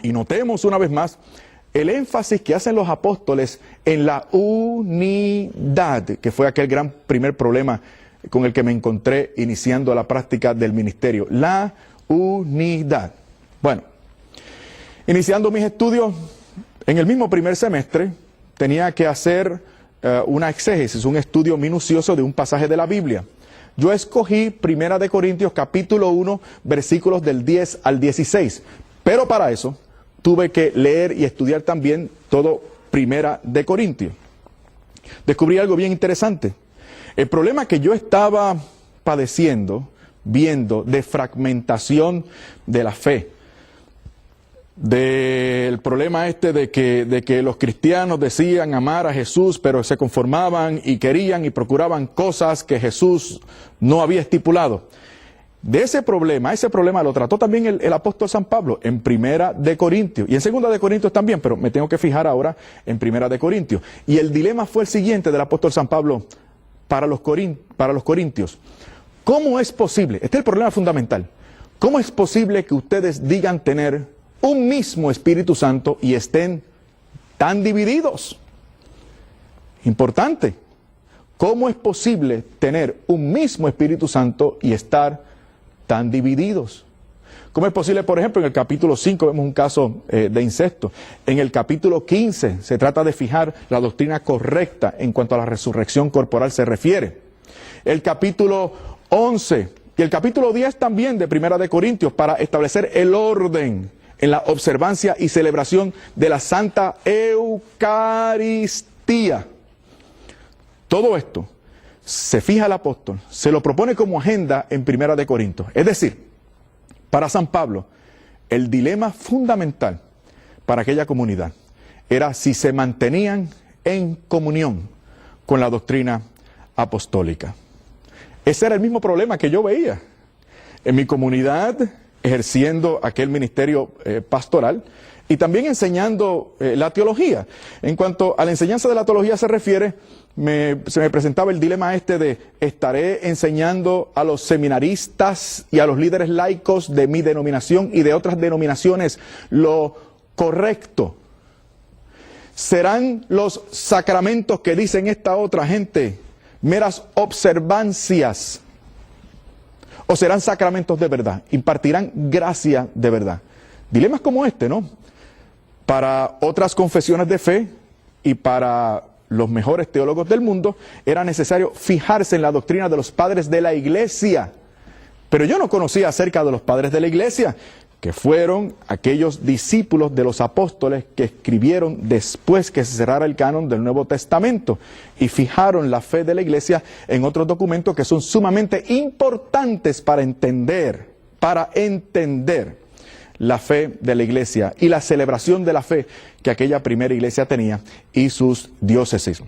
Y notemos una vez más el énfasis que hacen los apóstoles en la unidad, que fue aquel gran primer problema con el que me encontré iniciando la práctica del ministerio. La unidad. Bueno, iniciando mis estudios, en el mismo primer semestre, tenía que hacer una exégesis, un estudio minucioso de un pasaje de la Biblia. Yo escogí 1 Corintios capítulo 1, versículos del 10 al 16, pero para eso tuve que leer y estudiar también todo 1 Corintios. Descubrí algo bien interesante. El problema que yo estaba padeciendo, viendo, de fragmentación de la fe, del problema de que los cristianos decían amar a Jesús, pero se conformaban y querían y procuraban cosas que Jesús no había estipulado. De ese problema lo trató también el apóstol San Pablo en 1 Corintios y en 2 Corintios también, pero me tengo que fijar ahora en 1 Corintios. Y el dilema fue el siguiente del apóstol San Pablo para los corintios. ¿Cómo es posible? Este es el problema fundamental. ¿Cómo es posible que ustedes digan tener un mismo Espíritu Santo y estén tan divididos? Importante. ¿Cómo es posible tener un mismo Espíritu Santo y estar tan divididos? ¿Cómo es posible, por ejemplo, en el capítulo 5 vemos un caso de incesto? En el capítulo 15 se trata de fijar la doctrina correcta en cuanto a la resurrección corporal se refiere. El capítulo 11 y el capítulo 10 también de 1 Corintios para establecer el orden en la observancia y celebración de la Santa Eucaristía. Todo esto se fija el apóstol, se lo propone como agenda en 1 Corintios. Es decir, para San Pablo, el dilema fundamental para aquella comunidad era si se mantenían en comunión con la doctrina apostólica. Ese era el mismo problema que yo veía en mi comunidad, ejerciendo aquel ministerio pastoral y también enseñando la teología. En cuanto a la enseñanza de la teología se refiere, se me presentaba el dilema de estaré enseñando a los seminaristas y a los líderes laicos de mi denominación y de otras denominaciones lo correcto. ¿Serán los sacramentos que dicen esta otra gente meras observancias? ¿O serán sacramentos de verdad? ¿Impartirán gracia de verdad? Dilemas como ¿no? Para otras confesiones de fe y para los mejores teólogos del mundo, era necesario fijarse en la doctrina de los padres de la iglesia. Pero yo no conocía acerca de los padres de la iglesia, que fueron aquellos discípulos de los apóstoles que escribieron después que se cerrara el canon del Nuevo Testamento y fijaron la fe de la iglesia en otros documentos que son sumamente importantes para entender la fe de la iglesia y la celebración de la fe que aquella primera iglesia tenía y sus diócesis.